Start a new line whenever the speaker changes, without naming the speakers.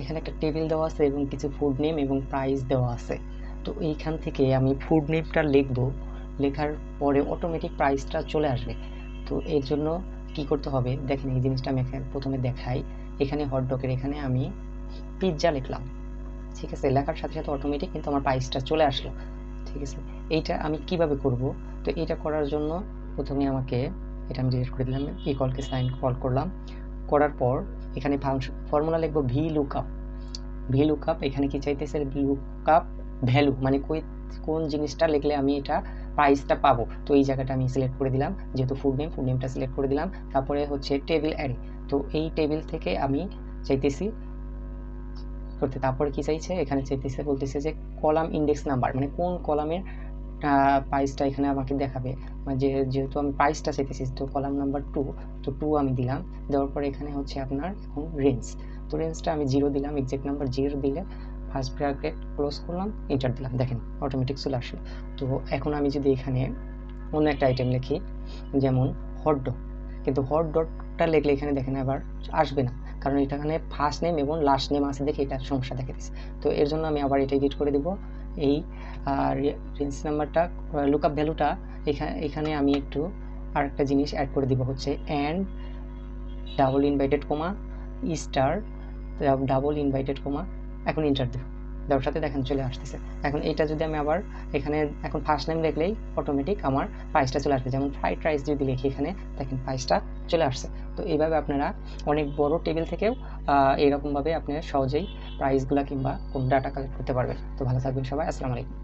এখানে একটা টেবিল দেওয়া আছে এবং কিছু ফুড নেম এবং প্রাইস দেওয়া আছে। তো এইখান থেকে আমি ফুড নেমটা লিখবো, লেখার পরে অটোমেটিক প্রাইসটা চলে আসবে। তো এর জন্য কি করতে হবে দেখেন, এই জিনিসটা আমি এখানে প্রথমে দেখাই। এখানে হটডগের এখানে আমি পিৎজা লিখলাম, ঠিক আছে, লেখার সাথে সাথে অটোমেটিক কিন্তু আমার প্রাইসটা চলে আসলো, ঠিক আছে। এইটা আমি কিভাবে করব? তো এটা করার জন্য প্রথমে আমাকে এটা আমি ডিলিট করে দিলাম, ইকুয়ালকে সাইন কল করলাম, করার পর এখানে ফর্মুলা লিখবো ভি লুকআপ। ভি লুকআপ এখানে কি চাইতেছে? লুকআপ ভ্যালু, মানে কোন জিনিসটা লিখলে আমি এটা প্রাইসটা পাবো। তো এই জায়গাটা আমি সিলেক্ট করে দিলাম, যেহেতু ফুড নেমটা সিলেক্ট করে দিলাম। তারপরে হচ্ছে টেবিল অ্যারে, তো এই টেবিল থেকে আমি চাইতেছি করতে। তারপরে কি চাইছে? এখানে চাইতেছে, বলতেছে যে কলাম ইন্ডেক্স নাম্বার, মানে কোন কলামের প্রাইসটা এখানে আমাকে দেখাবে, মানে যেহেতু আমি প্রাইসটা চাইতেছি, তো কলাম নাম্বার 2, তো 2 আমি দিলাম। দেওয়ার পরে এখানে হচ্ছে আপনার এখন রেঞ্জ, তো রেঞ্জটা আমি 0 দিলাম, এক্সাক্ট নাম্বার 0 দিলে ফার্স্ট ব্র্যাকেট ক্লোজ করলাম, এন্টার দিলাম, দেখেন অটোমেটিক চলে আসলো। তো এখন আমি যদি এখানে অন্য একটা আইটেম লিখি, যেমন হটডগ, কিন্তু হটডগটা লিখলে এখানে দেখেন আবার আসবে না, কারণ এখানে ফার্স্ট নেম এবং লাস্ট নেম আছে দেখে এটা সমস্যা দেখা দিচ্ছে। তো এর জন্য আমি আবার এটা এডিট করে দেব। এই রেঞ্জ নাম্বারটা, লুকআপ ভ্যালুটা এখানে আমি একটু আরেকটা জিনিস অ্যাড করে দিব, হচ্ছে and double inverted comma star double inverted comma, এখন এন্টার দেব, দেওয়ার সাথে দেখেন চলে আসতেছে। এখন এটা যদি আমি আবার এখানে এখন ফার্স্ট নেম লিখলেই অটোমেটিক আমার প্রাইসটা চলে আসবে, যেমন ফ্রাইড রাইস যদি লিখি এখানে দেখেন প্রাইসটা চলে আসছে। তো এইভাবে আপনারা অনেক বড় টেবিল থেকেও এরকমভাবে আপনারা সহজেই প্রাইসগুলো কিংবা কোন ডাটা কালেক্ট করতে পারবেন। তো ভালো থাকবেন সবাই, আসসালামু আলাইকুম।